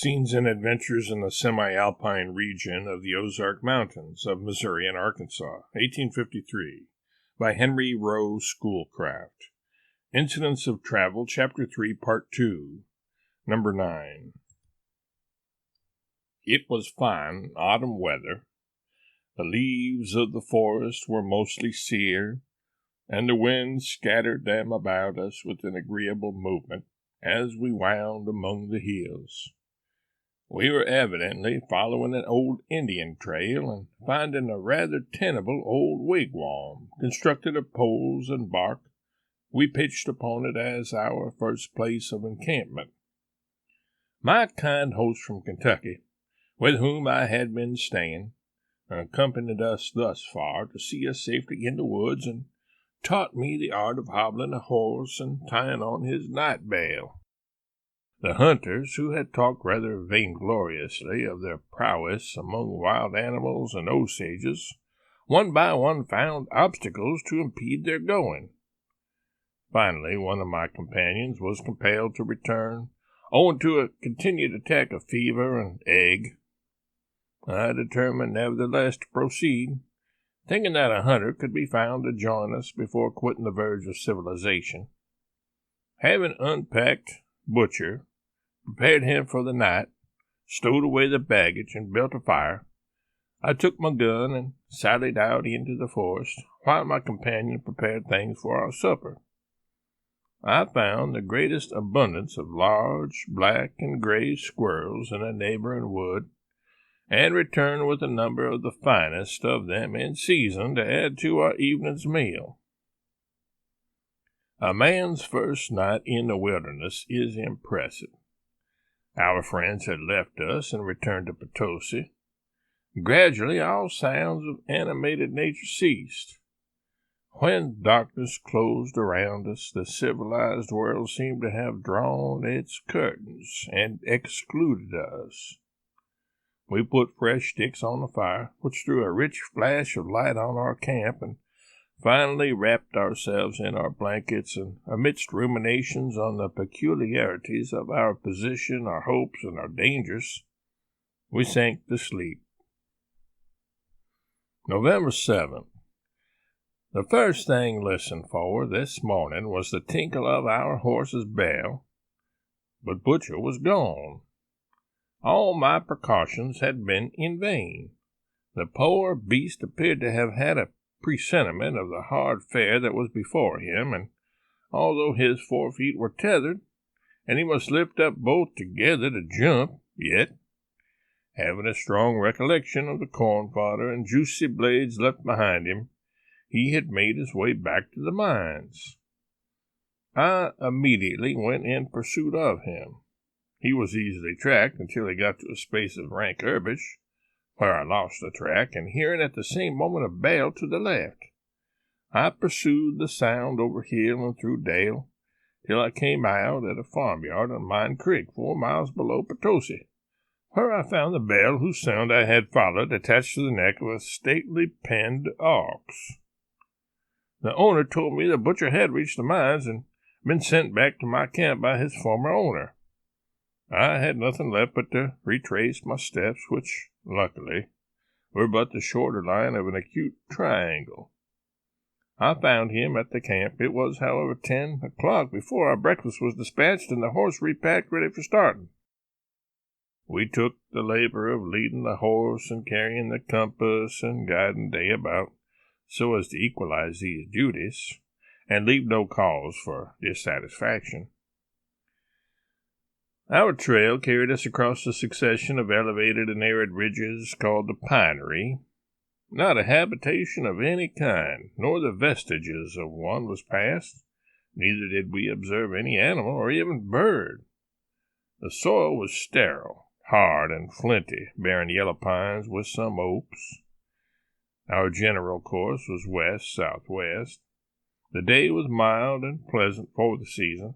Scenes and Adventures in the Semi-Alpine region of the Ozark Mountains of Missouri and Arkansas, 1853, by Henry Rowe, Schoolcraft. Incidents of Travel, Chapter 3, Part 2, Number 9. It was fine autumn weather. The leaves of the forest were mostly sere, and the wind scattered them about us with an agreeable movement as we wound among the hills. We were evidently following an old Indian trail and finding a rather tenable old wigwam constructed of poles and bark. We pitched upon it as our first place of encampment. My kind host from Kentucky, with whom I had been staying, accompanied us thus far to see us safely in the woods and taught me the art of hobbling a horse and tying on his night bale. The hunters, who had talked rather vaingloriously of their prowess among wild animals and Osages, one by one found obstacles to impede their going. Finally, one of my companions was compelled to return, owing to a continued attack of fever and ague. I determined nevertheless to proceed, thinking that a hunter could be found to join us before quitting the verge of civilization. Having unpacked Butcher, prepared him for the night, stowed away the baggage, and built a fire, I took my gun and sallied out into the forest, while my companion prepared things for our supper. I found the greatest abundance of large, black, and gray squirrels in a neighboring wood, and returned with a number of the finest of them in season to add to our evening's meal. A man's first night in the wilderness is impressive. Our friends had left us and returned to Potosi. Gradually all sounds of animated nature ceased. When darkness closed around us, the civilized world seemed to have drawn its curtains and excluded us. We put fresh sticks on the fire, which threw a rich flash of light on our camp, and finally wrapped ourselves in our blankets, and amidst ruminations on the peculiarities of our position, our hopes, and our dangers, we sank to sleep. November 7th. The first thing listened for this morning was the tinkle of our horse's bell, but Butcher was gone. All my precautions had been in vain. The poor beast appeared to have had a presentiment of the hard fare that was before him, and although his 4 feet were tethered, and he must lift up both together to jump, yet, having a strong recollection of the corn fodder and juicy blades left behind him, he had made his way back to the mines. I immediately went in pursuit of him. He was easily tracked until he got to a space of rank herbage, where I lost the track, and hearing at the same moment a bell to the left, I pursued the sound over hill and through dale, till I came out at a farmyard on Mine Creek, 4 miles below Potosi, where I found the bell whose sound I had followed attached to the neck of a stately penned ox. The owner told me the Butcher had reached the mines and been sent back to my camp by his former owner. I had nothing left but to retrace my steps, which, luckily, were but the shorter line of an acute triangle. I found him at the camp. It was, however, 10 o'clock before our breakfast was dispatched and the horse repacked ready for starting. We took the labor of leading the horse and carrying the compass and guiding day about, so as to equalize these duties, and leave no cause for dissatisfaction. Our trail carried us across a succession of elevated and arid ridges called the Pinery. Not a habitation of any kind, nor the vestiges of one was passed. Neither did we observe any animal or even bird. The soil was sterile, hard, and flinty, bearing yellow pines with some oaks. Our general course was west-southwest. The day was mild and pleasant for the season.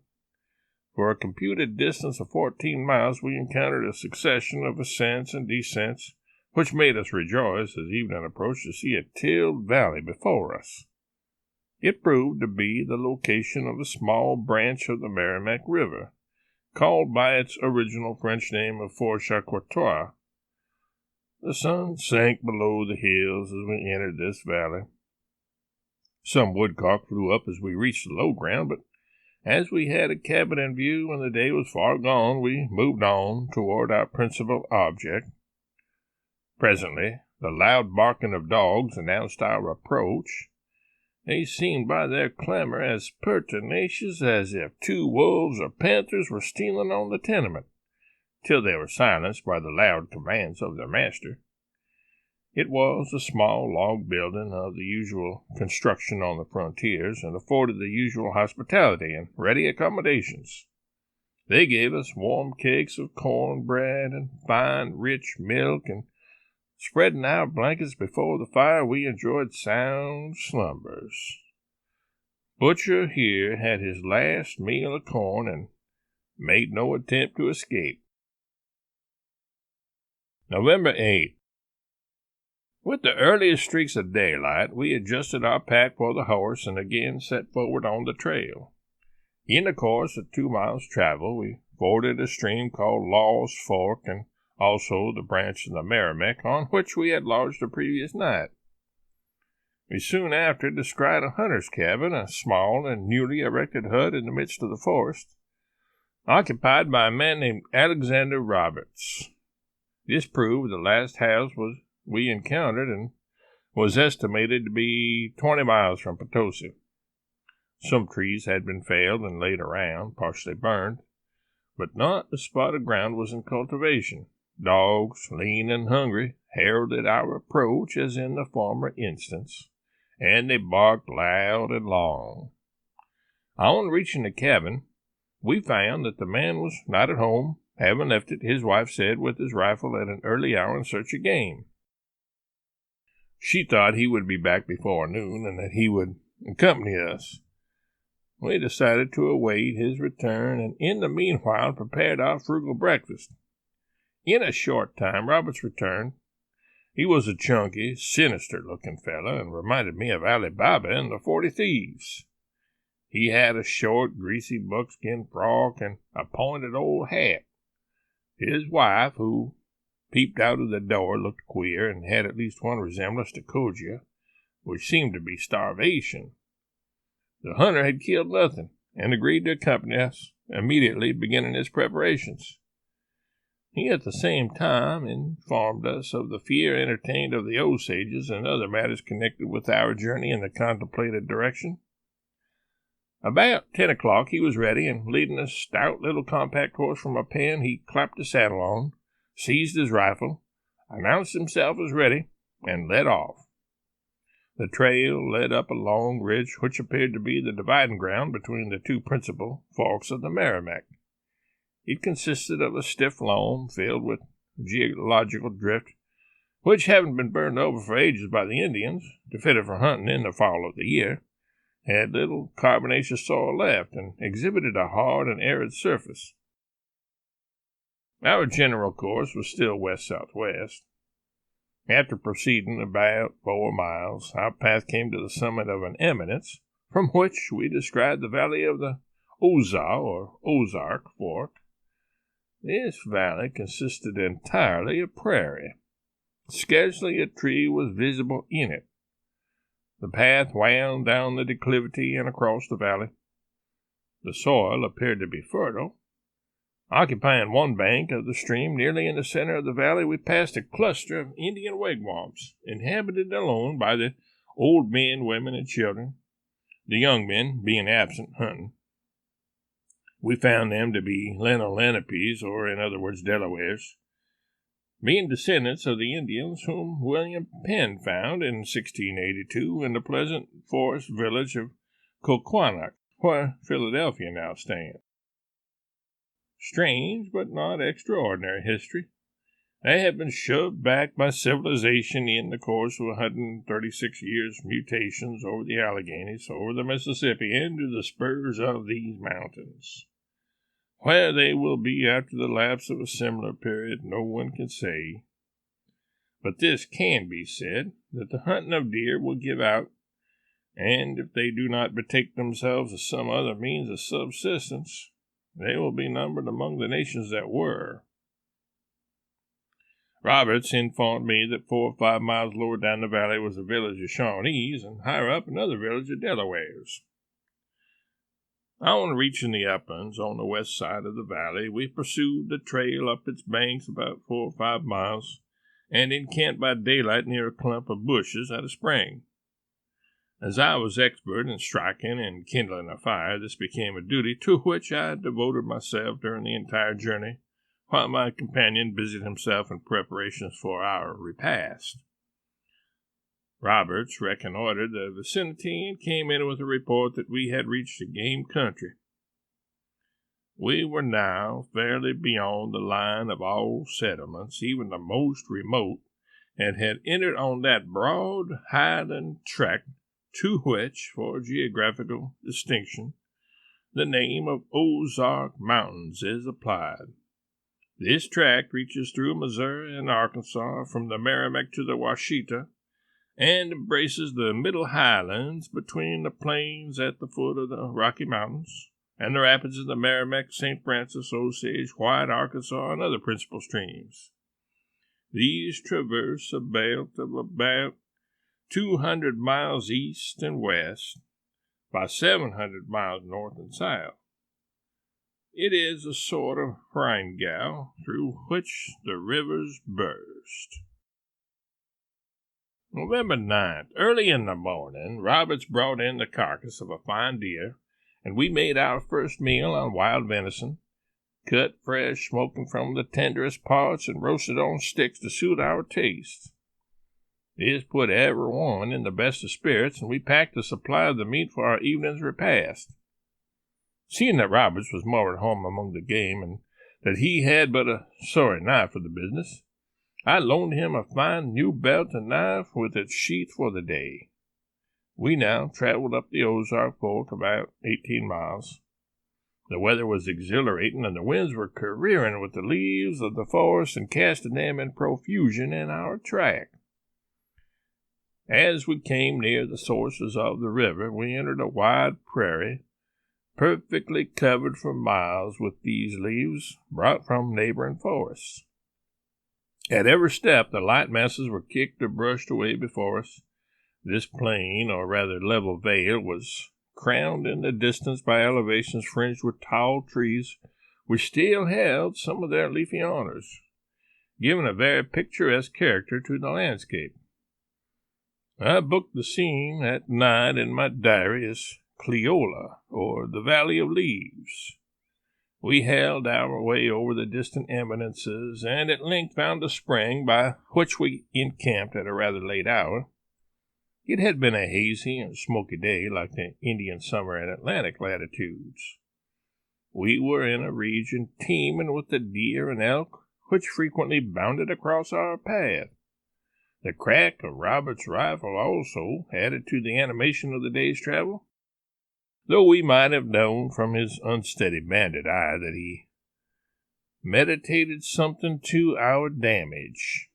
For a computed distance of 14 miles, we encountered a succession of ascents and descents, which made us rejoice as evening approached to see a tilled valley before us. It proved to be the location of a small branch of the Merrimack River, called by its original French name of Fort Charquois. The sun sank below the hills as we entered this valley. Some woodcock flew up as we reached the low ground, but as we had a cabin in view and the day was far gone, we moved on toward our principal object. Presently, the loud barking of dogs announced our approach. They seemed by their clamor as pertinacious as if 2 wolves or panthers were stealing on the tenement, till they were silenced by the loud commands of their master. It was a small log building of the usual construction on the frontiers, and afforded the usual hospitality and ready accommodations. They gave us warm cakes of corn bread and fine, rich milk, and spreading our blankets before the fire, we enjoyed sound slumbers. Butcher here had his last meal of corn and made no attempt to escape. November 8th. With the earliest streaks of daylight, we adjusted our pack for the horse and again set forward on the trail. In the course of 2 miles' travel, we forded a stream called Law's Fork and also the branch of the Merrimack on which we had lodged the previous night. We soon after descried a hunter's cabin, a small and newly erected hut in the midst of the forest, occupied by a man named Alexander Roberts. This proved the last house we encountered and was estimated to be 20 miles from Potosi. Some trees had been felled and laid around, partially burned, but not a spot of ground was in cultivation. Dogs, lean and hungry, heralded our approach as in the former instance, and they barked loud and long. On reaching the cabin, we found that the man was not at home, having left it, his wife said, with his rifle at an early hour in search of game. She thought he would be back before noon and that he would accompany us. We decided to await his return and in the meanwhile prepared our frugal breakfast. In a short time Roberts returned. He was a chunky, sinister-looking fellow and reminded me of Ali Baba and the 40 Thieves. He had a short, greasy buckskin frock and a pointed old hat. His wife, who peeped out of the door, looked queer and had at least one resemblance to Cogia, which seemed to be starvation. The hunter had killed nothing and agreed to accompany us, immediately beginning his preparations. He at the same time informed us of the fear entertained of the Osages and other matters connected with our journey in the contemplated direction. About 10 o'clock he was ready, and leading a stout little compact horse from a pen, he clapped the saddle on, seized his rifle, announced himself as ready, and led off. The trail led up a long ridge which appeared to be the dividing ground between the 2 principal forks of the Merrimack. It consisted of a stiff loam filled with geological drift, which, having been burned over for ages by the Indians to fit it for hunting in the fall of the year, had little carbonaceous soil left and exhibited a hard and arid surface. Our general course was still west-southwest. After proceeding about 4 miles, our path came to the summit of an eminence, from which we descried the valley of the Ozark Fork. This valley consisted entirely of prairie. Scarcely a tree was visible in it. The path wound down the declivity and across the valley. The soil appeared to be fertile. Occupying one bank of the stream nearly in the center of the valley, we passed a cluster of Indian wigwams, inhabited alone by the old men, women, and children, the young men being absent hunting. We found them to be Lenopes, or in other words, Delawares, being descendants of the Indians whom William Penn found in 1682 in the pleasant forest village of Colquannock, where Philadelphia now stands. Strange, but not extraordinary history. They have been shoved back by civilization in the course of 136 years' mutations over the Alleghanies, over the Mississippi, into the spurs of these mountains. Where they will be after the lapse of a similar period, no one can say. But this can be said, that the hunting of deer will give out, and if they do not betake themselves to some other means of subsistence, They will be numbered among the nations that were. Roberts informed me that 4 or 5 miles lower down the valley was a village of Shawnees, and higher up another village of Delawares. On reaching the uplands on the west side of the valley, we pursued the trail up its banks about 4 or 5 miles, and encamped by daylight near a clump of bushes at a spring. As I was expert in striking and kindling a fire, this became a duty to which I devoted myself during the entire journey, while my companion busied himself in preparations for our repast. Roberts reconnoitered the vicinity and came in with a report that we had reached a game country. We were now fairly beyond the line of all settlements, even the most remote, and had entered on that broad highland tract to which, for geographical distinction, the name of Ozark Mountains is applied. This tract reaches through Missouri and Arkansas from the Merrimack to the Washita, and embraces the middle highlands between the plains at the foot of the Rocky Mountains and the rapids of the Merrimack, St. Francis, Osage, White, Arkansas, and other principal streams. These traverse a belt of about 200 miles east and west by 700 miles north and south. It is a sort of rheingau through which the rivers burst. November 9th, early in the morning, Roberts brought in the carcass of a fine deer, and we made our first meal on wild venison, cut fresh, smoking from the tenderest parts, and roasted on sticks to suit our taste. This put every one in the best of spirits, and we packed a supply of the meat for our evening's repast. Seeing that Roberts was more at home among the game, and that he had but a sorry knife for the business, I loaned him a fine new belt and knife with its sheath for the day. We now traveled up the Ozark Fork about 18 miles. The weather was exhilarating, and the winds were careering with the leaves of the forest and casting them in profusion in our track. As we came near the sources of the river, we entered a wide prairie, perfectly covered for miles with these leaves brought from neighboring forests. At every step, the light masses were kicked or brushed away before us. This plain, or rather level vale, was crowned in the distance by elevations fringed with tall trees, which still held some of their leafy honors, giving a very picturesque character to the landscape. I booked the scene at night in my diary as Cleola, or the Valley of Leaves. We held our way over the distant eminences, and at length found a spring by which we encamped at a rather late hour. It had been a hazy and smoky day, like the Indian summer at Atlantic latitudes. We were in a region teeming with the deer and elk, which frequently bounded across our path. The crack of Robert's rifle also added to the animation of the day's travel, though we might have known from his unsteady bandit eye that he meditated something to our damage.